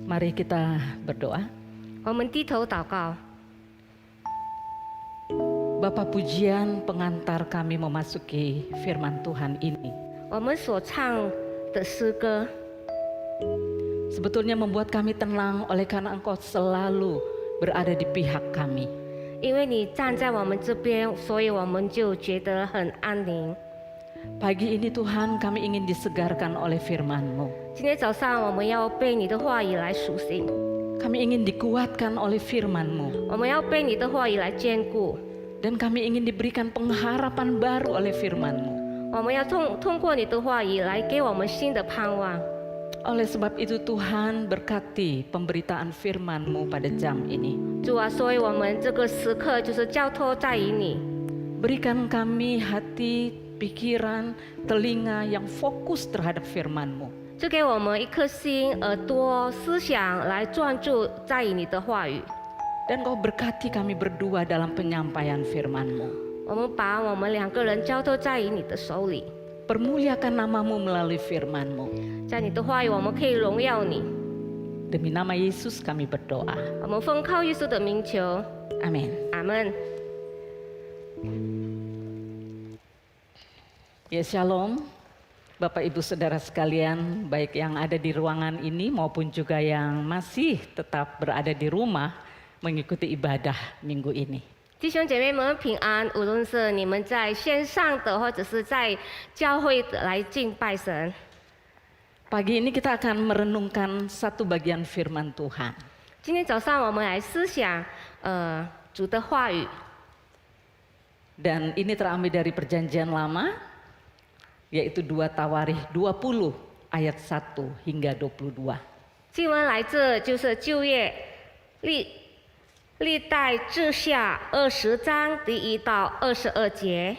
Mari kita berdoa. 我们低头祷告。 Bapa pujian pengantar kami memasuki firman Tuhan ini 我们所唱的诗歌， sebetulnya membuat kami tenang oleh karena Engkau selalu berada di pihak kami. 因为你站在我们这边，所以我们就觉得很安宁。 Pagi ini Tuhan kami ingin disegarkan oleh firman-Mu. 今天早上我们要被你的话语来苏醒， Kami ingin dikuatkan oleh firman-Mu. 我们要被你的话语来坚固， Dan kami ingin diberikan pengharapan baru oleh firman-Mu. 我们要通过你的话语来给我们新的盼望。 Oleh sebab itu Tuhan berkati pemberitaan firman-Mu pada jam ini. 主啊，所以我们这个时刻就是交托在于你， Berikan kami hati, pikiran, telinga yang fokus terhadap firman-Mu. 就给我们一颗心、耳朵、思想来专注在于你的话语。 Dan Kau berkati kami berdua dalam penyampaian firman-Mu. 我们把我们两个人交托在于你的手里， Permuliakan nama-Mu melalui firman-Mu. 在你的话语，我们可以荣耀你。 Demi nama Yesus kami berdoa. 我们奉靠耶稣的名求， Amin. 阿门。 Ya shalom, Bapak Ibu Saudara sekalian, baik yang ada di ruangan ini maupun juga yang masih tetap berada di rumah mengikuti ibadah minggu ini. 弟兄姐妹们平安，无论是你们在线上的，或者是在教会的来敬拜神。 Pagi ini kita akan merenungkan satu bagian firman Tuhan. 今天早上我们来思想，主的话语。 Dan ini terambil dari perjanjian lama, yaitu 2 Tawarikh 20 ayat 1 hingga 22. 经文来自就是旧约历代志下20章第1到22节。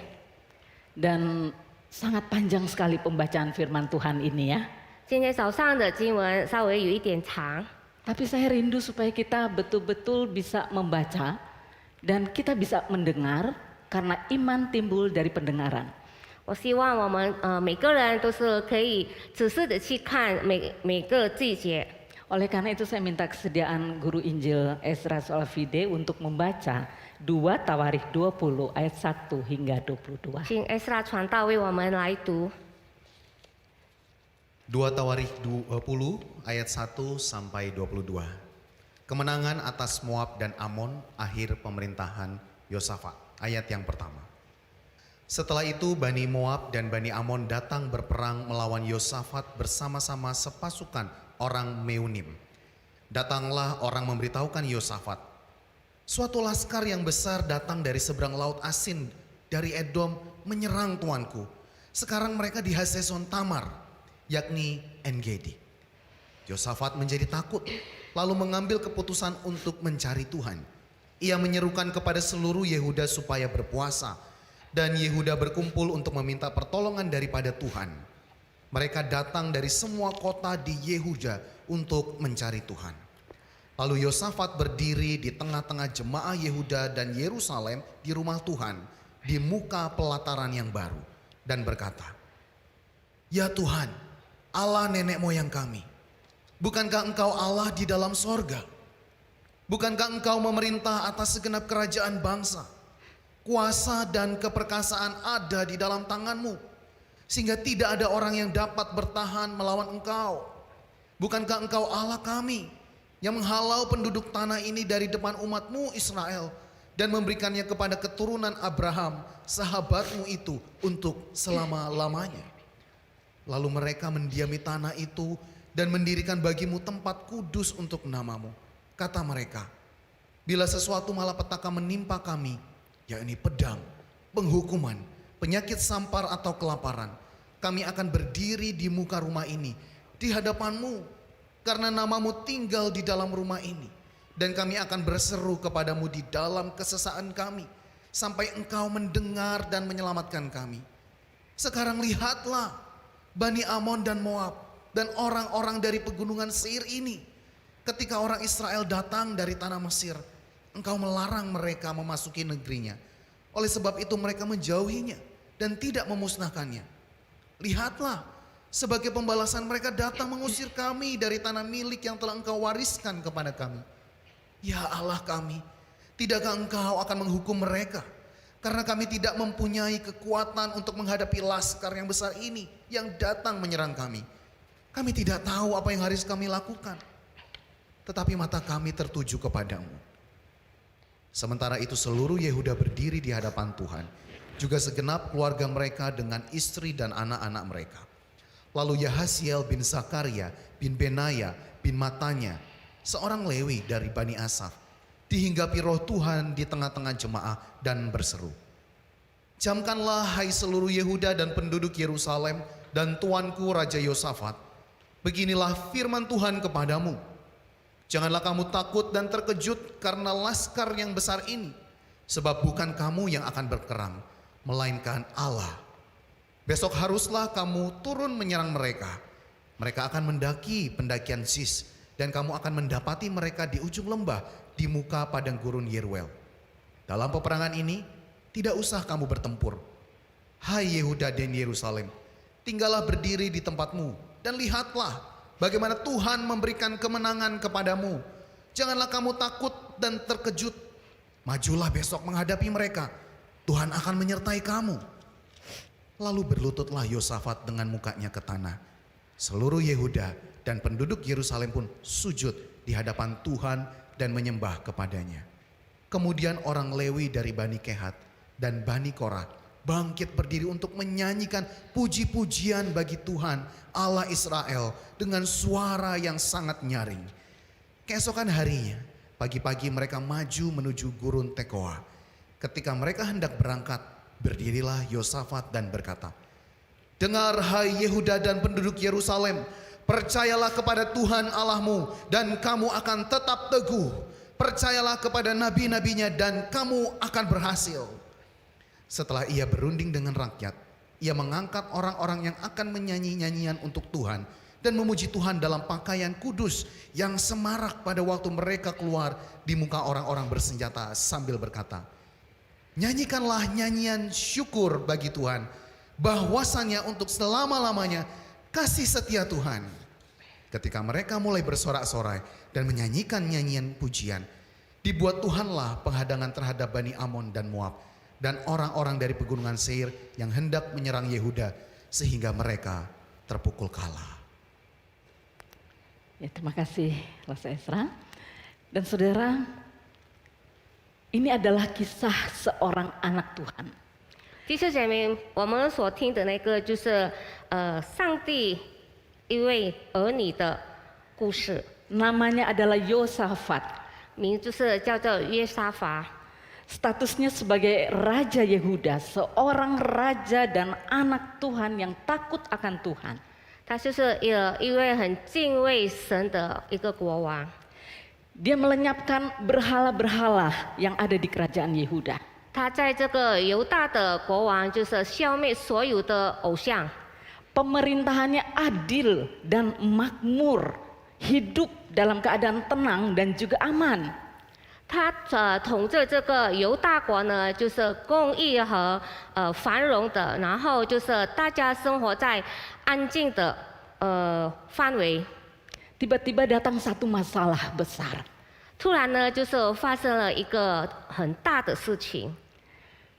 Dan sangat panjang sekali pembacaan firman Tuhan ini ya. 今天早上的经文稍微有一点长， Tapi saya rindu supaya kita betul-betul bisa membaca dan kita bisa mendengar karena iman timbul dari pendengaran. 我希望我们每个人都是可以仔细的去看每个季节。 Oleh karena itu saya minta kesediaan guru Injil Ezra Solafide untuk membaca 2 Tawarikh 20 ayat 1 hingga 22. 请 Ezra 传道为我们来读。 2 Tawarikh 20 ayat 1 sampai 22. Kemenangan atas Moab dan Amon, akhir pemerintahan Yosafat. Ayat yang pertama. Setelah itu Bani Moab dan Bani Amon datang berperang melawan Yosafat bersama-sama sepasukan orang Meunim. Datanglah orang memberitahukan Yosafat, suatu laskar yang besar datang dari seberang laut Asin, dari Edom menyerang tuanku. Sekarang mereka di Hazeson Tamar, yakni En-Gedi. Yosafat menjadi takut, lalu mengambil keputusan untuk mencari Tuhan. Ia menyerukan kepada seluruh Yehuda supaya berpuasa, dan Yehuda berkumpul untuk meminta pertolongan daripada Tuhan. Mereka datang dari semua kota di Yehuda untuk mencari Tuhan. Lalu Yosafat berdiri di tengah-tengah jemaah Yehuda dan Yerusalem di rumah Tuhan, di muka pelataran yang baru, dan berkata, "Ya Tuhan, Allah nenek moyang kami, bukankah Engkau Allah di dalam sorga? Bukankah Engkau memerintah atas segenap kerajaan bangsa? Kuasa dan keperkasaan ada di dalam tangan-Mu, sehingga tidak ada orang yang dapat bertahan melawan Engkau. Bukankah Engkau Allah kami, yang menghalau penduduk tanah ini dari depan umat-Mu Israel, dan memberikannya kepada keturunan Abraham, sahabat-Mu itu, untuk selama-lamanya? Lalu mereka mendiami tanah itu dan mendirikan bagimu tempat kudus untuk nama-Mu. Kata mereka, bila sesuatu malapetaka menimpa kami, yakni pedang, penghukuman, penyakit sampar atau kelaparan, kami akan berdiri di muka rumah ini di hadapan-Mu, karena nama-Mu tinggal di dalam rumah ini, dan kami akan berseru kepadamu di dalam kesesaan kami, sampai Engkau mendengar dan menyelamatkan kami. Sekarang lihatlah, Bani Amon dan Moab, dan orang-orang dari pegunungan Seir ini, ketika orang Israel datang dari tanah Mesir, Engkau melarang mereka memasuki negerinya. Oleh sebab itu mereka menjauhinya dan tidak memusnahkannya. Lihatlah, Sebagai pembalasan mereka datang mengusir kami dari tanah milik yang telah Engkau wariskan kepada kami. Ya Allah kami, tidakkah Engkau akan menghukum mereka? Karena kami tidak mempunyai kekuatan untuk menghadapi laskar yang besar ini yang datang menyerang kami. Kami tidak tahu apa yang harus kami lakukan. Tetapi mata kami tertuju kepadamu. Sementara itu seluruh Yehuda berdiri di hadapan Tuhan. Juga segenap keluarga mereka dengan istri dan anak-anak mereka. Lalu Yahasiel bin Zakaria bin Benaya bin Matanya, seorang Lewi dari Bani Asaf, dihinggapi roh Tuhan di tengah-tengah jemaah dan berseru, "Camkanlah hai seluruh Yehuda dan penduduk Yerusalem dan tuanku Raja Yosafat. Beginilah firman Tuhan kepadamu. Janganlah kamu takut dan terkejut karena laskar yang besar ini. Sebab bukan kamu yang akan berperang, melainkan Allah. Besok haruslah kamu turun menyerang mereka. Mereka akan mendaki pendakian Sis, dan kamu akan mendapati mereka di ujung lembah di muka padang gurun Yeruel. Dalam peperangan ini tidak usah kamu bertempur. Hai Yehuda dan Yerusalem, tinggallah berdiri di tempatmu dan lihatlah bagaimana Tuhan memberikan kemenangan kepadamu. Janganlah kamu takut dan terkejut. Majulah besok menghadapi mereka. Tuhan akan menyertai kamu." Lalu berlututlah Yosafat dengan mukanya ke tanah. Seluruh Yehuda dan penduduk Yerusalem pun sujud di hadapan Tuhan dan menyembah kepadanya. Kemudian orang Lewi dari Bani Kehat dan Bani Korah bangkit berdiri untuk menyanyikan puji-pujian bagi Tuhan Allah Israel dengan suara yang sangat nyaring. Keesokan harinya, pagi-pagi mereka maju menuju gurun Tekoa. Ketika mereka hendak berangkat, berdirilah Yosafat dan berkata, "Dengar hai Yehuda dan penduduk Yerusalem, percayalah kepada Tuhan Allahmu dan kamu akan tetap teguh. Percayalah kepada nabi-nabinya dan kamu akan berhasil." Setelah ia berunding dengan rakyat, ia mengangkat orang-orang yang akan menyanyi nyanyian untuk Tuhan dan memuji Tuhan dalam pakaian kudus yang semarak pada waktu mereka keluar di muka orang-orang bersenjata sambil berkata, "Nyanyikanlah nyanyian syukur bagi Tuhan, bahwasannya untuk selama-lamanya kasih setia Tuhan." Ketika mereka mulai bersorak-sorai dan menyanyikan nyanyian pujian, dibuat Tuhanlah penghadangan terhadap Bani Amon dan Moab dan orang-orang dari pegunungan Seir yang hendak menyerang Yehuda sehingga mereka terpukul kalah. Ya, terima kasih Lasa Esra. Dan saudara, ini adalah kisah seorang anak Tuhan. 弟兄姐妹，我们所听的那个就是上帝一位儿女的故事， Namanya adalah Yosafat. 名就是叫做约沙法。 Statusnya sebagai Raja Yehuda, seorang raja dan anak Tuhan yang takut akan Tuhan. 他就是一位很敬畏神的一个国王。 Dia melenyapkan berhala-berhala yang ada di kerajaan Yehuda. 他在这个犹大的国王就是消灭所有的偶像。 Pemerintahannya adil dan makmur, hidup dalam keadaan tenang dan juga aman. 他统治这个犹大国呢，就是公义和繁荣的，然后就是大家生活在安静的范围。 Tiba-tiba datang satu masalah besar 突然呢，就是发生了一个很大的事情，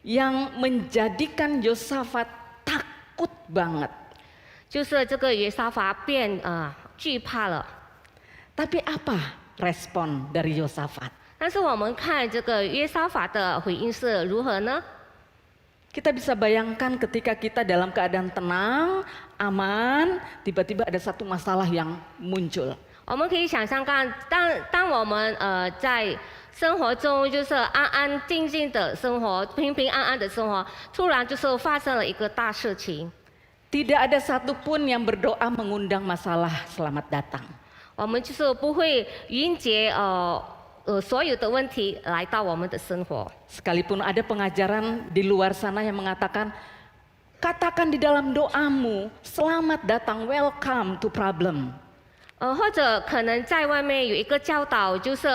yang menjadikan Yosafat takut banget. 就是这个约沙法变惧怕了。 Tapi apa respon dari Yosafat? 但是我们看这个约沙法的回应是如何呢？ Kita bisa bayangkan ketika kita dalam keadaan tenang, aman, tiba-tiba ada satu masalah yang muncul. 我们可以想象看，当我们在生活中就是安安静静的生活，平平安安的生活，突然就是发生了一个大事情。 Tidak ada satupun yang berdoa mengundang masalah selamat datang. 我们就是不会迎接所有的问题来到我们的生活。 Sekalipun ada pengajaran di luar sana yang mengatakan, katakan di dalam doamu, selamat datang, welcome to problem. 或者可能在外面有一个教导，就是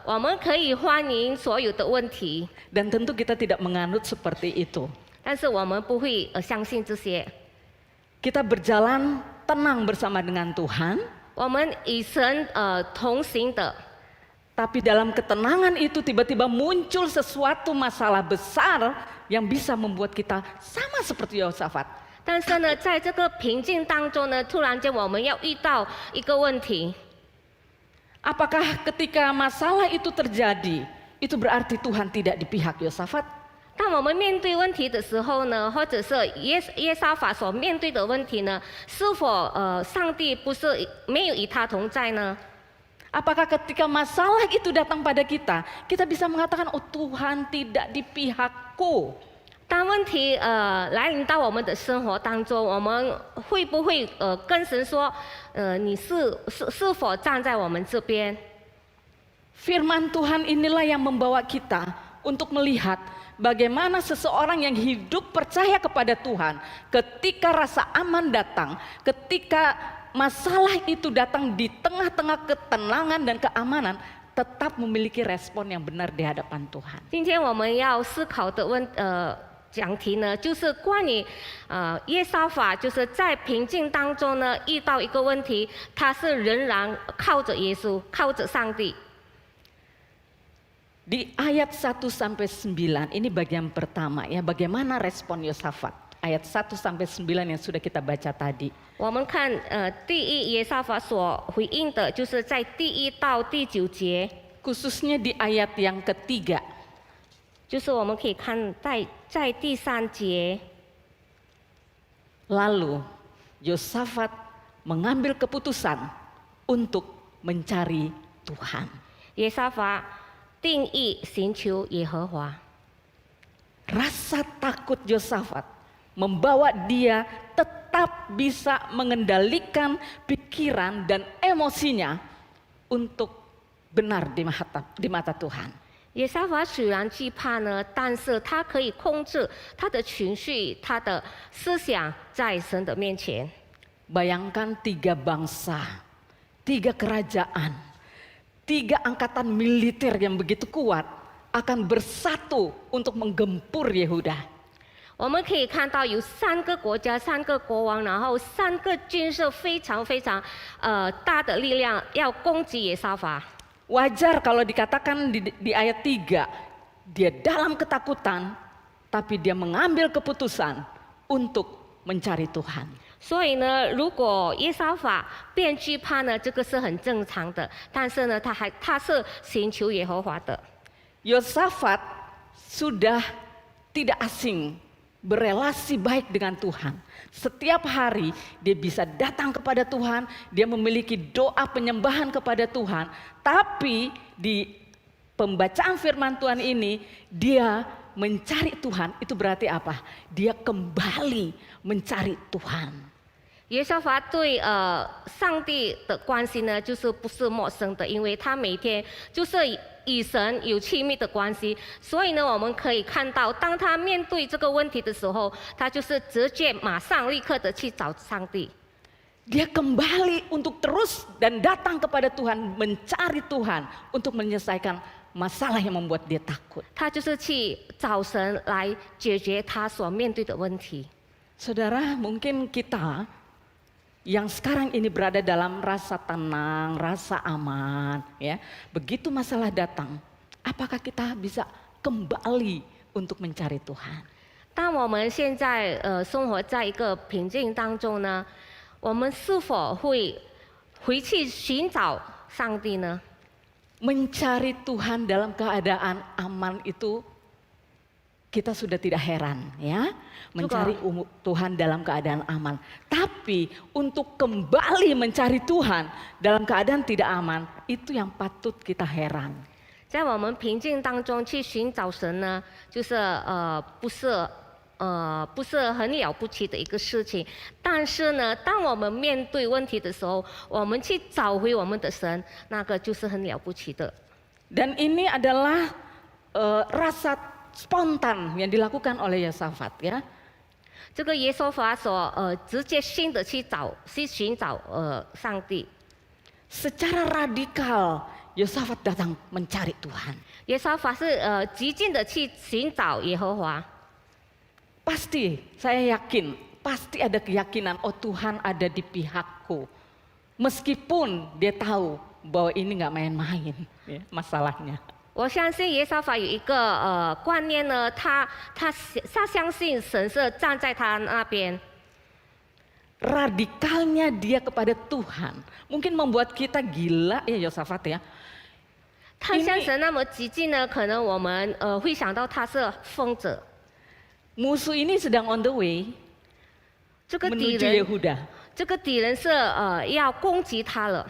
我们可以欢迎所有的问题， Dan tentu kita tidak menganut seperti itu. 但是我们不会相信这些。 Kita berjalan tenang bersama dengan Tuhan, 我们与神同行的。 tapi dalam ketenangan itu tiba-tiba muncul sesuatu masalah besar yang bisa membuat kita sama seperti Yosafat. 但是呢，在这个平静当中呢，突然间我们要遇到一个问题。 Apakah ketika masalah itu terjadi, itu berarti Tuhan tidak di pihak Yosafat? 当我们面对问题的时候呢，或者是耶沙法所面对的问题呢，是否上帝不是没有与他同在呢？ Apakah ketika masalah itu datang pada kita, kita bisa mengatakan, oh Tuhan tidak di pihakku? 当问题来临到我们的生活当中，我们会不会跟神说，你是否站在我们这边？ Firman Tuhan inilah yang membawa kita untuk melihat bagaimana seseorang yang hidup percaya kepada Tuhan ketika rasa aman datang, ketika masalah itu datang di tengah-tengah ketenangan dan keamanan, tetap memiliki respon yang benar di hadapan Tuhan. 今天我们要思考的讲题呢，就是关于耶沙法，就是在平静当中呢遇到一个问题，他是仍然靠着耶稣，靠着上帝。 Di ayat 1 sampai 9 ini bagian pertama ya, bagaimana respon Yosafat. Ayat 1 sampai 9 yang sudah kita baca tadi. 我们看第一耶沙法所回应的，就是在第1到第9节， Khususnya di ayat yang ketiga. 就是我们可以看在第3节， Lalu Yosafat mengambil keputusan untuk mencari Tuhan. 耶沙法定义寻求耶和华。 Rasa takut Yosafat membawa dia tetap bisa mengendalikan pikiran dan emosinya untuk benar di mata Tuhan. 耶沙法虽然惧怕呢，但是他可以控制他的情绪、他的思想，在神的面前。 Bayangkan 3 bangsa, 3 kerajaan, 3 angkatan militer yang begitu kuat akan bersatu untuk menggempur Yehuda. 我们可以看到有3个国家、3个国王，然后3个军事非常大的力量要攻击耶沙法。 Wajar kalau dikatakan di ayat 3, dia dalam ketakutan, tapi dia mengambil keputusan untuk mencari Tuhan. 所以呢，如果耶沙法变惧怕呢，这个是很正常的。但是呢，他是寻求耶和华的。 Yosafat sudah tidak asing berelasi baik dengan Tuhan. Setiap hari dia bisa datang kepada Tuhan, dia memiliki doa penyembahan kepada Tuhan. Tapi di pembacaan firman Tuhan ini dia mencari Tuhan. Itu berarti apa? Dia kembali mencari Tuhan. 耶沙法对上帝的关系呢，就是不是陌生的，因为他每天就是与神有亲密的关系，所以呢，我们可以看到，当他面对这个问题的时候，他就是直接马上立刻的去找上帝。 Dia kembali untuk terus dan datang kepada Tuhan, mencari Tuhan untuk menyelesaikan masalah yang membuat dia takut. 他就是去找神来解决他所面对的问题。 Saudara, mungkin kita yang sekarang ini berada dalam rasa tenang, rasa aman, ya. Begitu masalah datang, apakah kita bisa kembali untuk mencari Tuhan? 当我们现在生活在一个平静当中呢，我们是否会回去寻找上帝呢？ Mencari Tuhan dalam keadaan aman itu kita sudah tidak heran, ya. Mencari Tuhan dalam keadaan aman. Tapi untuk kembali mencari Tuhan dalam keadaan tidak aman, itu yang patut kita heran. 在我们平静当中去寻找神呢，就是不是很了不起的一个事情。但是呢，当我们面对问题的时候，我们去找回我们的神，那个就是很了不起的。 Dan ini adalah rasa spontan yang dilakukan oleh Yosafat, ya. 这个耶和华所直接性的去寻找上帝。 Secara radikal Yosafat datang mencari Tuhan. 耶和华是激进的去寻找耶和华。 Pasti saya yakin pasti ada keyakinan, oh Tuhan ada di pihakku. Meskipun dia tahu bahwa ini nggak main-main ya, masalahnya. 我相信耶沙法有一个观念呢，他相信神是站在他那边。 Radikalnya dia kepada Tuhan mungkin membuat kita gila ya Yosafat ya. 他向神那么激进呢，可能我们会想到他是疯子。 Musuh ini sedang on the way 这个敌 menuju 人， Yehuda. 这个敌人是要攻击他了。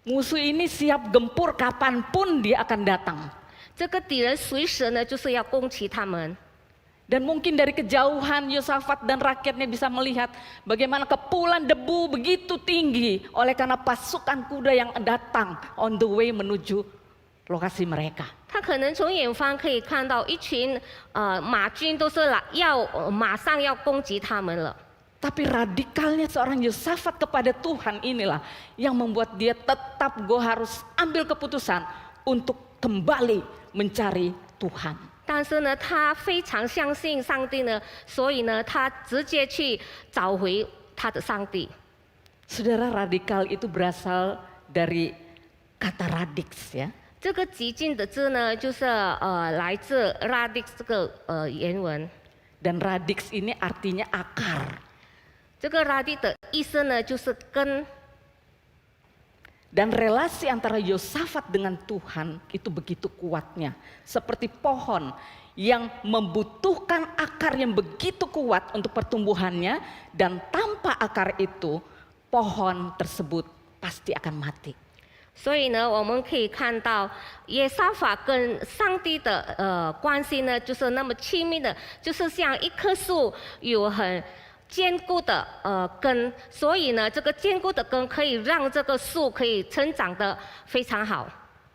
Musuh ini siap gempur kapanpun dia akan datang. 这个敌人随时呢就是要攻击他们。 Dan mungkin dari kejauhan Yosafat dan rakyatnya bisa melihat bagaimana kepulan debu begitu tinggi oleh karena pasukan kuda yang datang on the way menuju lokasi mereka. 他可能从远方可以看到一群马军都是马上要攻击他们了。 Tapi radikalnya seorang Yosafat kepada Tuhan inilah yang membuat dia tetap harus ambil keputusan untuk kembali mencari Tuhan. 但是呢，他非常相信上帝呢，所以呢，他直接去找回他的上帝。 Saudara, radikal itu berasal dari kata radix ya. 这个激进的字呢，就是来自 radix 这个原文。 Dan radix ini artinya akar. 这个 radix 的意思呢，就是根。 Dan relasi antara Yosafat dengan Tuhan itu begitu kuatnya. Seperti pohon yang membutuhkan akar yang begitu kuat untuk pertumbuhannya. Dan tanpa akar itu pohon tersebut pasti akan mati. 所以呢，我们可以看到耶沙法跟上帝的关系呢，就是那么亲密的，就是像一棵树有很坚固的根，所以呢，这个坚固的根可以让这个树可以成长得非常好。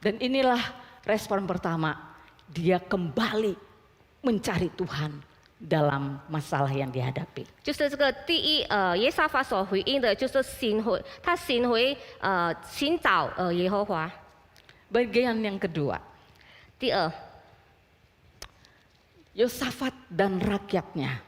Dan inilah respon pertama. Dia kembali mencari Tuhan dalam masalah yang dihadapi. 就是这个第一，耶沙法所回应的就是寻找耶和华。 Bagian yang kedua, 第二， Yosafat dan rakyatnya.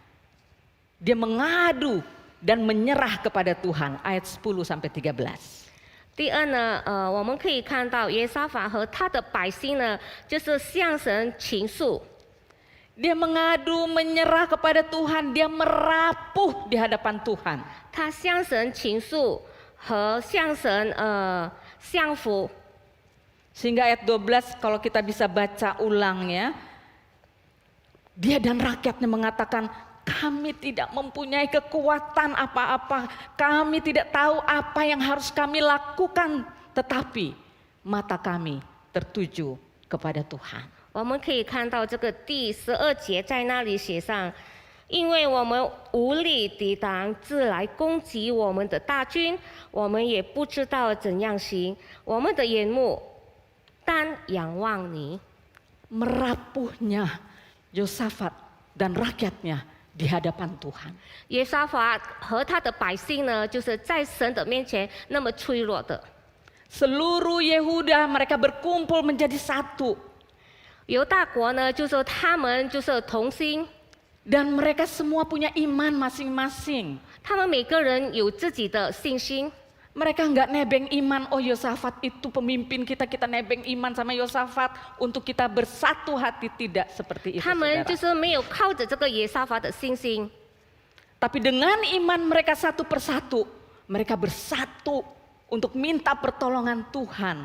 Dia mengadu dan menyerah kepada Tuhan. Ayat 10 sampai 13. 第二呢，我们可以看到耶沙法和他的百姓呢，就是向神倾诉。 Dia mengadu, menyerah kepada Tuhan, dia merapuh di hadapan Tuhan. 他向神倾诉和向神降服。 Sehingga ayat 12 kalau kita bisa baca ulang ya. Dia dan rakyatnya mengatakan, kami tidak mempunyai kekuatan apa-apa. Kami tidak tahu apa yang harus kami lakukan. Tetapi mata kami tertuju kepada Tuhan. 我们可以看到这个第12节在那里写上，因为我们无力抵挡自来攻击我们的大军，我们也不知道怎样行，我们的眼目单仰望你。 Merapuhnya Yosafat dan rakyatnya di hadapan Tuhan. 耶沙法和他的百姓呢，就是在神的面前那么脆弱的。 Seluruh Yehuda mereka berkumpul menjadi satu. 犹大国呢，就说他们就是同心， Dan mereka semua punya iman masing-masing. 他们每个人有自己的信心。 Mereka nggak nebeng iman, oh Yosafat itu pemimpin kita, kita nebeng iman sama Yosafat untuk kita bersatu hati. Tidak seperti itu 他们就 saudara. 是没有靠着这个耶沙法的信心， Tapi dengan iman mereka satu persatu, mereka bersatu untuk minta pertolongan Tuhan.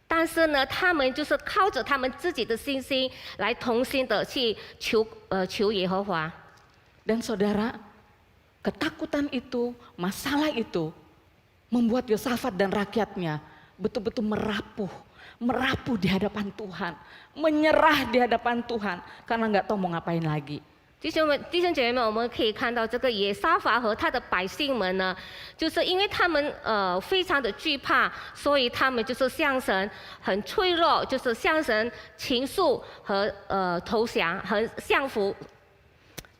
但是呢，他们就是靠着他们自己的信心来同心的去求耶和华。 Dan saudara, ketakutan itu, masalah itu membuat Yosafat dan rakyatnya betul-betul merapuh di hadapan Tuhan, menyerah di hadapan Tuhan karena nggak tahu mau ngapain lagi. 弟兄姐妹们，我们可以看到这个耶沙法和他的百姓们呢，就是因为他们非常的惧怕，所以他们就是向神很脆弱，就是向神倾诉和投降和降服。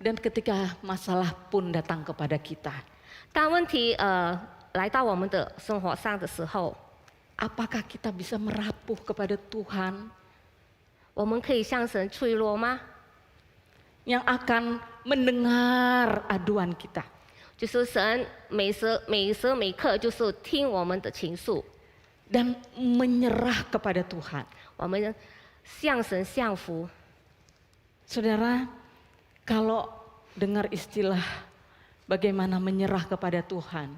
Dan ketika masalah pun datang kepada kita, 当问题来到我们的生活上的时候， apakah kita bisa merapuh kepada Tuhan 我们可以向神脆弱吗？ yang akan mendengar aduan kita. 就是神每时每刻就是听我们的情诉， Dan menyerah kepada Tuhan. 我们向神降服。 Saudara, kalau dengar istilah bagaimana menyerah kepada Tuhan,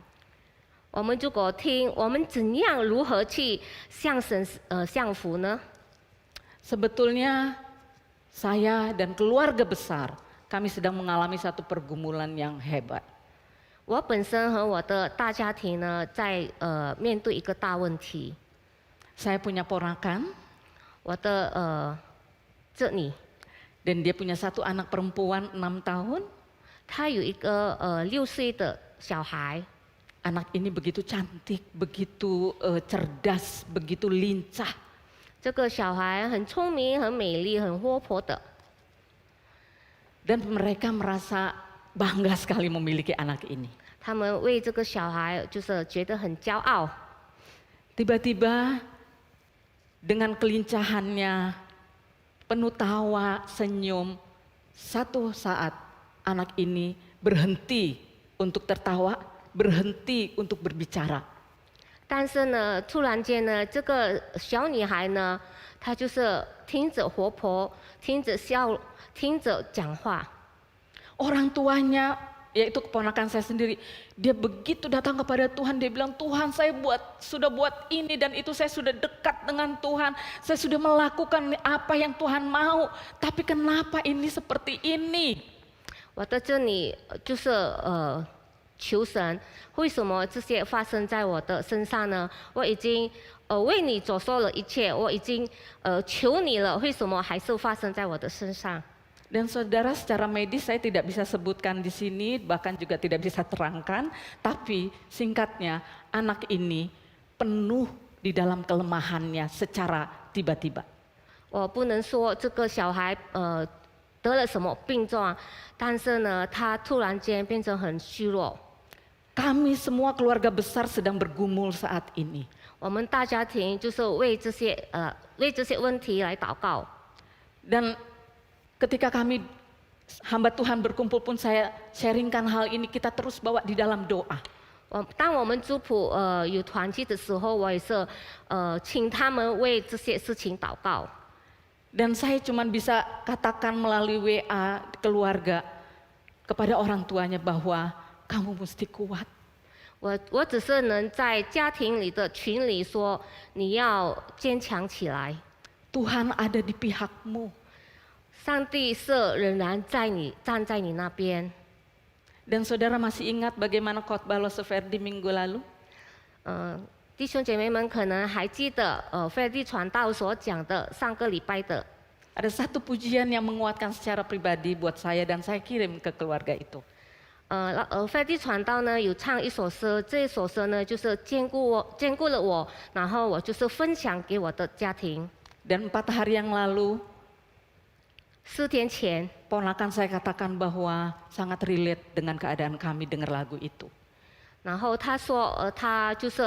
我们如果听，我们怎样如何去向神降服呢？ sebetulnya saya dan keluarga besar kami sedang mengalami satu pergumulan yang hebat. 我本身和我的大家庭呢，在面对一个大问题。 Saya punya ponakan 我的这里， dan dia punya satu anak perempuan 6 tahun. 他有一个6岁的小孩， Anak ini begitu cantik, begitu cerdas, begitu lincah. 这个小孩很聪明、很美丽、很活泼的。 Dan mereka merasa bangga sekali memiliki anak ini. 他们为这个小孩就是觉得很骄傲。 Tiba-tiba dengan kelincahannya, penuh tawa, senyum, satu saat anak ini berhenti untuk tertawa, berhenti untuk berbicara. 但是呢，突然间呢，这个小女孩呢，她就是听着活泼，听着笑，听着讲话。 Orang tuanya, yaitu keponakan saya sendiri, dia begitu datang kepada Tuhan, dia bilang, Tuhan saya sudah buat ini dan itu, saya sudah dekat dengan Tuhan, saya sudah melakukan apa yang Tuhan mau, tapi kenapa ini seperti ini? 我在这里就是求神，为什么这些发生在我的身上呢？我已经为你所说了一切，我已经求你了，为什么还是发生在我的身上？ Dan saudara, secara medis saya tidak bisa sebutkan di sini, bahkan juga tidak bisa terangkan, tapi singkatnya anak ini penuh di dalam kelemahannya secara tiba-tiba. 我不能说这个小孩得了什么病状，但是呢，他突然间变成很虚弱。 Kami semua keluarga besar sedang bergumul saat ini. 我们大家庭就是为这些问题来祷告。 Dan ketika kami hamba Tuhan berkumpul pun saya sharingkan hal ini, kita terus bawa di dalam doa. 当我们族谱有团契的时候，我也是请他们为这些事情祷告。 Dan saya cuma bisa katakan melalui WA keluarga kepada orang tuanya bahwa kamu mesti kuat. 我只是能在家庭里的群里说，你要坚强起来。 Tuhan ada di pihakmu. 上帝是仍然站在你那边。 Dan saudara masih ingat bagaimana khotbah Loseverdi minggu lalu? 弟兄姐妹们可能还记得费地传道所讲的上个礼拜的。 Ada satu pujian yang menguatkan secara pribadi buat saya dan saya kirim ke keluarga itu. 费地传道呢有唱一首诗，这一首诗呢就是兼顾了我，然后我就是分享给我的家庭。 Dan 4 hari yang lalu 4天前， ponakan saya katakan bahwa sangat relate dengan keadaan kami dengar lagu itu. 然后他说他就是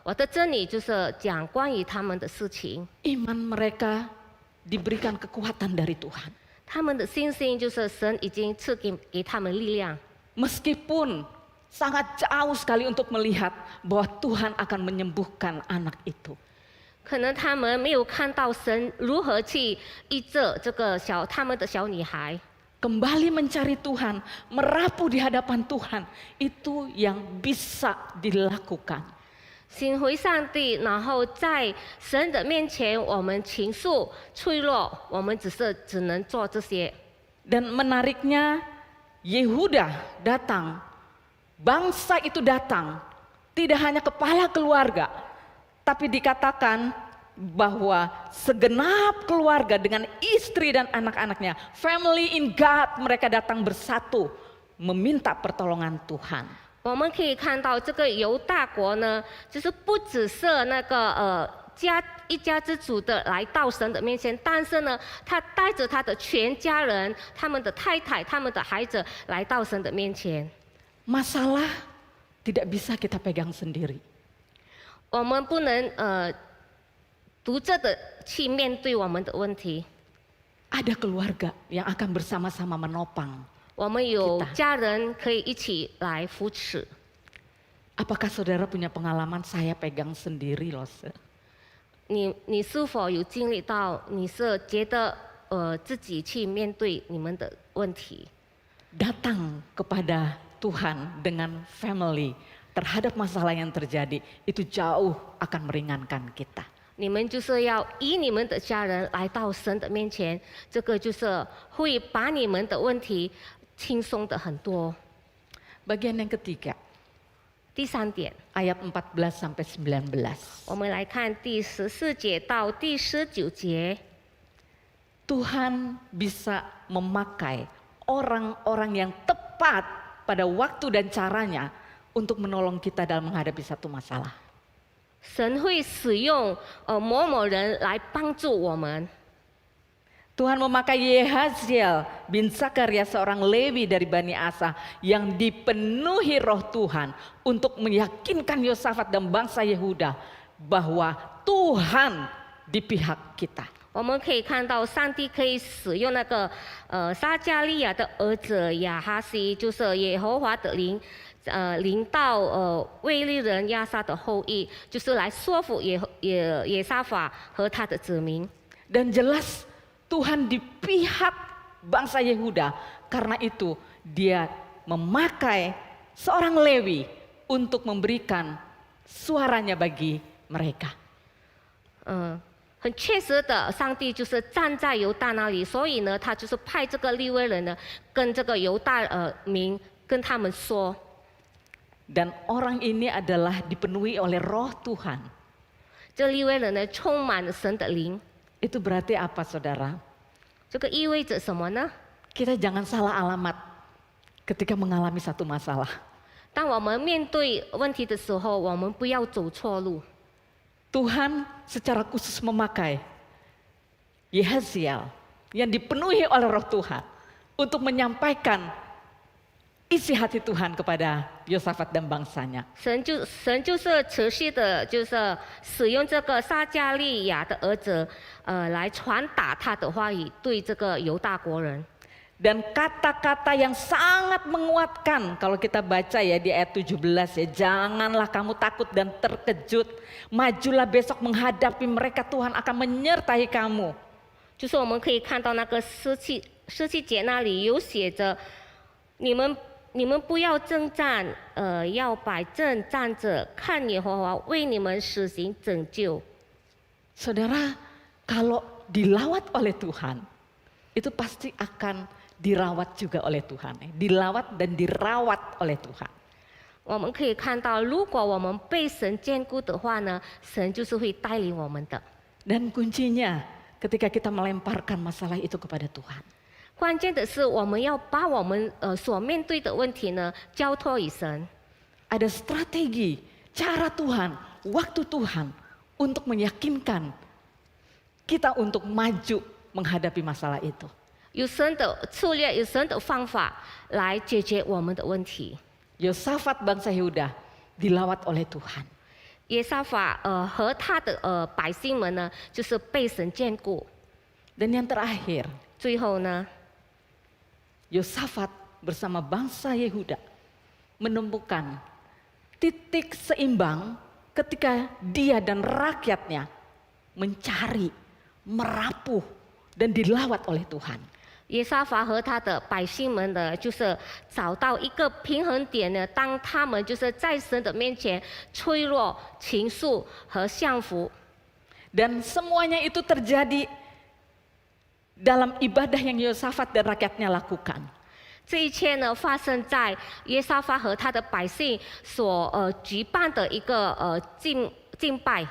我的真理就是讲关于他们的事情， Iman mereka diberikan kekuatan dari Tuhan. 他们的信心就是神已经赐给他们力量。 Meskipun sangat jauh sekali untuk melihat bahwa Tuhan akan menyembuhkan anak itu. 可能他们没有看到神如何去医治这个他们的小女孩。 Kembali mencari Tuhan, merapu di hadapan Tuhan, itu yang bisa dilakukan. 寻回上帝，然后在神的面前，我们倾诉脆弱，我们只能做这些。 Dan menariknya, Yehuda datang, bangsa itu datang, tidak hanya kepala keluarga, tapi dikatakan bahwa segenap keluarga dengan istri dan anak-anaknya, family in God, mereka datang bersatu meminta pertolongan Tuhan. 我们可以看到，这个犹大国呢，就是不只是那个一家之主的来到神的面前，但是呢，他带着他的全家人、他们的太太、他们的孩子来到神的面前。 Masalah tidak bisa kita pegang sendiri. 我们不能独自的去面对我们的问题。 Ada keluarga yang akan bersama-sama menopang, 我们有 kita. 家人可以一起来扶持。 Apakah saudara punya pengalaman saya pegang sendiri loh? 你是否有经历到？你是觉得自己去面对你们的问题？ Datang kepada Tuhan dengan family terhadap masalah yang terjadi itu jauh akan meringankan kita. 你们就是要以你们的家人来到神的面前，这个就是会把你们的问题轻松的很多。 Bagian yang ketiga, 第三点， ayat 14 sampai 19. 我们来看第14节到第19节。 Tuhan bisa memakai orang-orang yang tepat pada waktu dan caranya untuk menolong kita dalam menghadapi satu masalah. 神会使用某某人来帮助我们。 Tuhan memakai Yehaziel bin Zakaria seorang Lewi dari Bani Asa yang dipenuhi roh Tuhan untuk meyakinkan Yosafat dan bangsa Yehuda bahwa Tuhan di pihak kita. 我们可以看到，上帝可以使用那个撒加利亚的儿子亚哈西，就是耶和华的灵，临到卫利人亚撒的后裔，就是来说服耶沙法和他的子民。 Dan jelas Tuhan di pihak bangsa Yehuda, karena itu dia memakai seorang Lewi untuk memberikan suaranya bagi mereka. 很确实的，上帝就是站在犹大那里，所以呢，他就是派这个利未人呢，跟这个犹大民跟他们说。 Dan orang ini adalah dipenuhi oleh roh Tuhan. 这利未人呢，充满了神的灵。 Itu berarti apa saudara? 这个意味着什么呢？ Kita jangan salah alamat ketika mengalami satu masalah. 当我们面对问题的时候，我们不要走错路。 Tuhan secara khusus memakai Yehaziel yang dipenuhi oleh roh Tuhan untuk menyampaikan isi hati Tuhan kepada Yosafat dan bangsanya. 神就是持续的，就是使用这个撒加利亚的儿子，来传达他的话语，对这个犹大国人。 Dan kata-kata yang sangat menguatkan kalau kita baca ya di ayat 17 ya, janganlah kamu takut dan terkejut, majulah besok menghadapi mereka, Tuhan akan menyertai kamu. 就是我们可以看到那个17节那里有写着，你们不要征战，要摆正站着，看耶和华为你们施行拯救。 Saudara, kalau dilawat oleh Tuhan, itu pasti akan dirawat juga oleh Tuhan. Dilawat dan dirawat oleh Tuhan. 我们可以看到，如果我们被神眷顾的话呢，神就是会带领我们的。 Dan kuncinya ketika kita melemparkan masalah itu kepada Tuhan. 关键的是，我们要把我们所面对的问题呢，交托于神。 Ada strategi, cara Tuhan, waktu Tuhan untuk meyakinkan kita untuk maju menghadapi masalah itu. 有神的策略，有神的方法来解决我们的问题。 Yosafat bangsa Yehuda dilawat oleh Tuhan. 耶沙法和他的百姓们呢，就是被神眷顾。 Dan yang terakhir, 最后呢， Yosafat bersama bangsa Yehuda menemukan titik seimbang ketika dia dan rakyatnya mencari, merapuh, dan dilawat oleh Tuhan. 耶沙法和他的百姓们呢，就是找到一个平衡点呢。当他们就是在神的面前脆弱、倾诉和降服， Dan semuanya itu terjadi dalam ibadah yang Yosafat dan rakyatnya lakukan. 这一切呢，发生在耶沙法和他的百姓所举办的一个敬拜。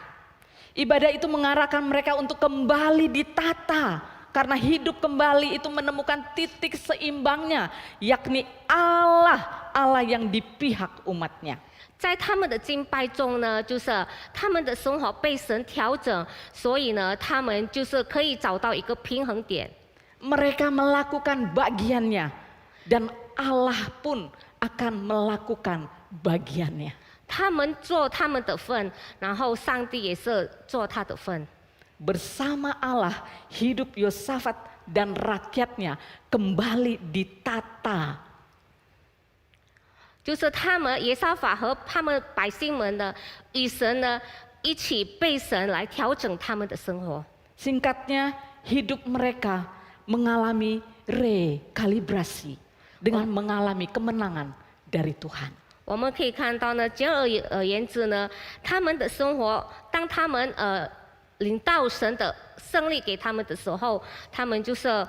Ibadah itu mengarahkan mereka untuk kembali ditata. Karena hidup kembali itu menemukan titik seimbangnya, yakni Allah yang di pihak umatnya. 在他们的敬拜中呢，就是他们的生活被神调整，所以呢，他们就是可以找到一个平衡点。 Mereka melakukan bagiannya dan Allah pun akan melakukan bagiannya. 他们做他们的份，然后上帝也是做他的份。 Bersama Allah hidup Yosafat dan rakyatnya kembali ditata. 就是他们耶沙法和他们百姓们呢，与神呢一起被神来调整他们的生活。 Singkatnya, hidup mereka mengalami rekalibrasi dengan mengalami kemenangan dari Tuhan. 我们可以看到呢，简而言之呢，他们的生活，当他们领到神的胜利给他们的时候，他们就是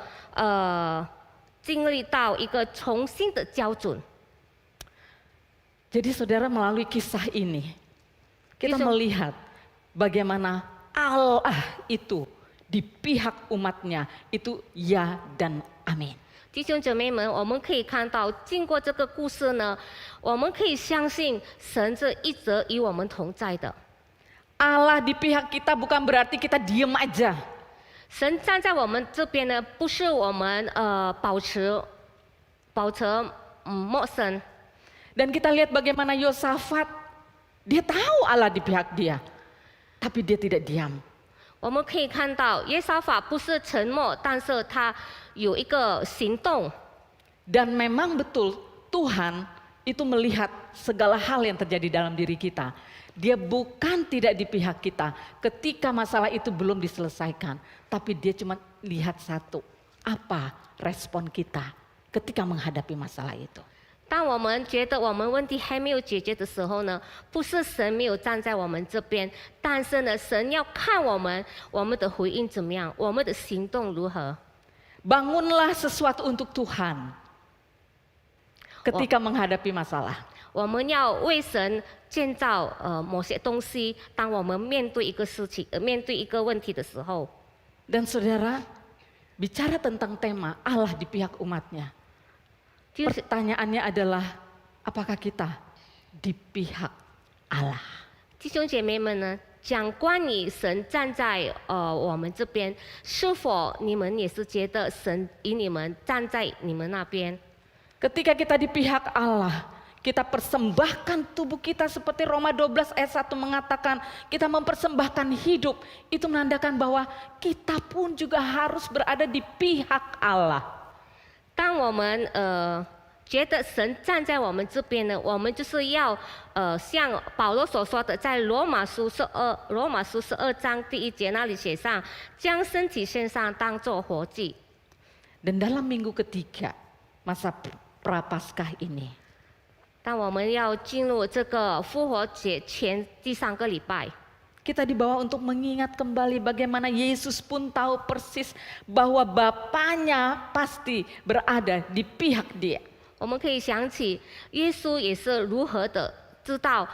经历到一个重新的校准。 Jadi saudara, melalui kisah ini kita melihat bagaimana Allah itu di pihak umatnya itu ya dan amin. 弟兄姐妹们，我们可以看到，经过这个故事呢，我们可以相信神是一直与我们同在的。 Allah di pihak kita bukan berarti kita diem aja. 神站在我们这边呢，不是我们保持陌生。 Dan kita lihat bagaimana Yosafat, dia tahu Allah di pihak dia, tapi dia tidak diam. 我们可以看到耶沙法不是沉默，但是他有一个行动。 Dan memang betul Tuhan itu melihat segala hal yang terjadi dalam diri kita. Dia bukan tidak di pihak kita ketika masalah itu belum diselesaikan. Tapi dia cuma lihat satu, apa respon kita ketika menghadapi masalah itu. 当我们觉得我们问题还没有解决的时候呢，不是神没有站在我们这边，但是呢，神要看我们的回应怎么样，我们的行动如何。 Bangunlah sesuatu untuk Tuhan ketika menghadapi masalah. 我们要为神建造某些东西，当我们面对一个事情、面对一个问题的时候。 Dan saudara, bicara tentang tema Allah di pihak umatnya. Pertanyaannya adalah, apakah kita di pihak Allah? 弟兄姐妹们呢，讲关于神站在我们这边，是否你们也是觉得神与你们站在你们那边？ Ketika kita di pihak Allah, kita persembahkan tubuh kita seperti Roma 12 ayat 1 mengatakan, kita mempersembahkan hidup, itu menandakan bahwa kita pun juga harus berada di pihak Allah. 当我们觉得神站在我们这边呢，我们就是要像保罗所说的，在罗马书12章第1节那里写上，将身体献上当作活祭。 Dan dalam minggu ketiga masa prapaskah ini, 当我们要进入这个复活节前第3个礼拜， kita dibawa untuk mengingat kembali bagaimana Yesus pun tahu persis bahwa Bapaknya pasti berada di pihak dia. 我们可以想起耶稣也是如何的知道，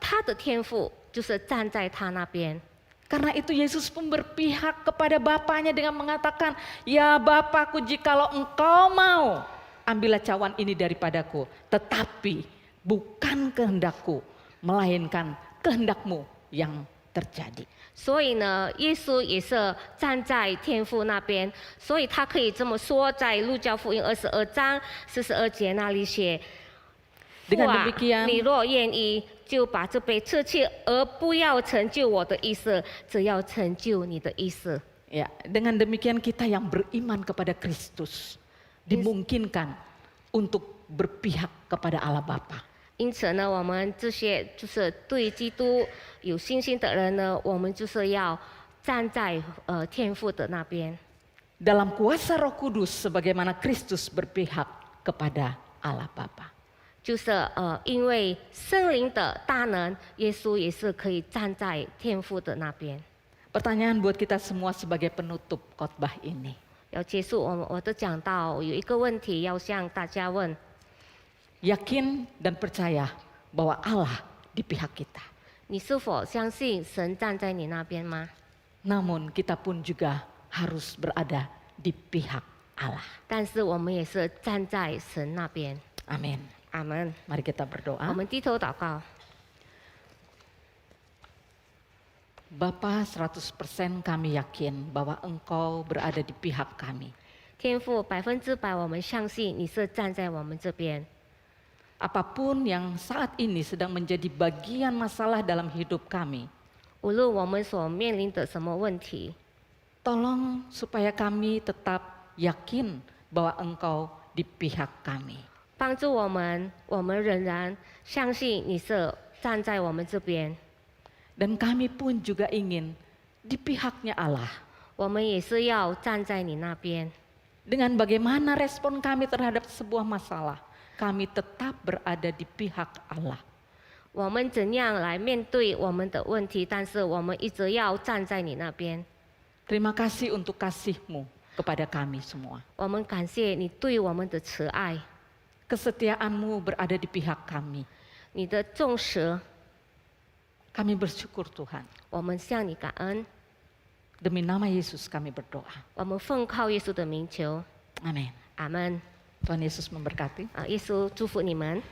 他的天父就是站在他那边。 Karena itu Yesus pun berpihak kepada Bapaknya dengan mengatakan, ya Bapakku, jikalau engkau mau, ambillah cawan ini daripadaku. Tetapi bukan kehendakku, melainkan kehendakmu yang terjadi. 所以呢，耶稣也是站在天父那边，所以他可以这么说，在路加福音22章42节那里写：“父 Dengan 啊， demikian, 你若愿意，就把这杯撤去，而不要成就我的意思，只要成就你的意思。” ya, dengan demikian kita yang beriman kepada Kristus dimungkinkan untuk berpihak kepada Allah Bapa. 因此呢，我们这些就是对基督有信心的人呢，我们就是要站在天父的那边。 Dalam kuasa Roh Kudus sebagaimana Kristus berpihak kepada Allah Bapa. 就是因为圣灵的大能，耶稣也是可以站在天父的那边。 Pertanyaan buat kita semua sebagai penutup khotbah ini. 要结束我的讲道，有一个问题要向大家问： Yakin dan percaya bahwa Allah di pihak kita. 你是否相信神站在你那边吗？ Namun kita pun juga harus berada di pihak Allah. 但是我们也是站在神那边。 Amin. 阿门。 Mari kita 我 berdoa. 们低头祷告。 Bapa, 100% kami yakin bahwa Engkau berada di pihak kami. 天父100%，我们相信你是站在我们这边。 Apapun yang saat ini sedang menjadi bagian masalah dalam hidup kami, 无论我们所面临的什么问题， tolong supaya kami tetap yakin bahwa Engkau di pihak kami. 帮助我们仍然相信你是站在我们这边， Dan kami pun juga ingin di pihaknya Allah. 我们也是要站在你那边。 Dengan bagaimana respon kami terhadap sebuah masalah, kami tetap berada di pihak Allah. 我们怎样来面对我们的问题？但是我们一直要站在你那边。 Terima kasih untuk kasih-Mu kepada kami semua. 我们感谢你对我们的慈爱， Kesetiaan-Mu berada di pihak kami. 你的重视， Kami bersyukur Tuhan. 我们向你感恩。 Demi nama Yesus kami berdoa. 我们奉靠耶稣的名求， Amin. 阿门。 Tuhan Yesus memberkati. 耶稣祝福你们。